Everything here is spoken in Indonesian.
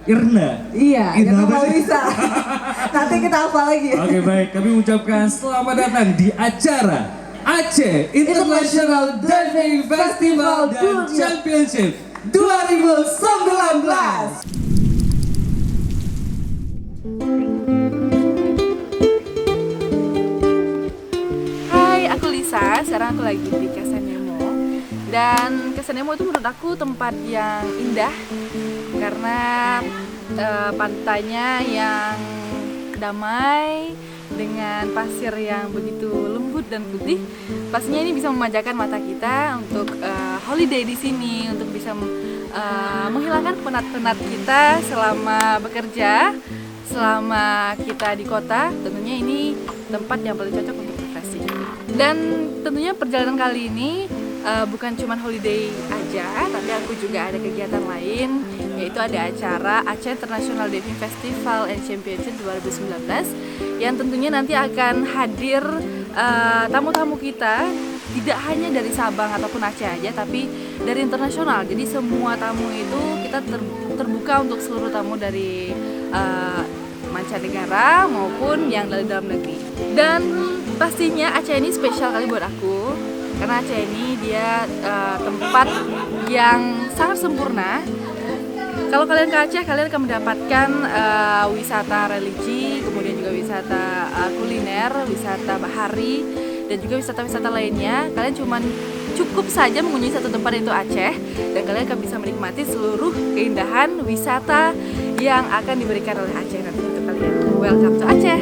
Irna. Iya, Irna kita bisa. Nanti kita hafal lagi. Oke baik, kami ucapkan selamat datang di acara Aceh International Diving Festival dan Championship 2019. Hai, aku Lisa. Sekarang aku lagi di Kesanemo. Dan Kesanemo itu menurut aku tempat yang indah karena pantainya yang damai dengan pasir yang begitu lembut dan putih. Pastinya ini bisa memanjakan mata kita untuk holiday di sini, untuk bisa menghilangkan penat-penat kita selama bekerja, selama kita di kota. Tentunya ini tempat yang paling cocok untuk refreshing. Dan tentunya perjalanan kali ini bukan cuma holiday aja, tapi aku juga ada kegiatan lain, yaitu ada acara Aceh International Diving Festival and Championship 2019 yang tentunya nanti akan hadir tamu-tamu kita tidak hanya dari Sabang ataupun Aceh aja, tapi dari internasional. Jadi semua tamu itu kita terbuka untuk seluruh tamu dari mancanegara maupun yang dari dalam negeri. Dan pastinya Aceh ini spesial kali buat aku karena Aceh ini dia tempat yang sangat sempurna. Kalau kalian ke Aceh, kalian akan mendapatkan wisata religi, kemudian juga wisata kuliner, wisata bahari, dan juga wisata-wisata lainnya. Kalian cukup saja mengunjungi satu tempat, yaitu Aceh, dan kalian akan bisa menikmati seluruh keindahan wisata yang akan diberikan oleh Aceh nanti untuk kalian. Welcome to Aceh!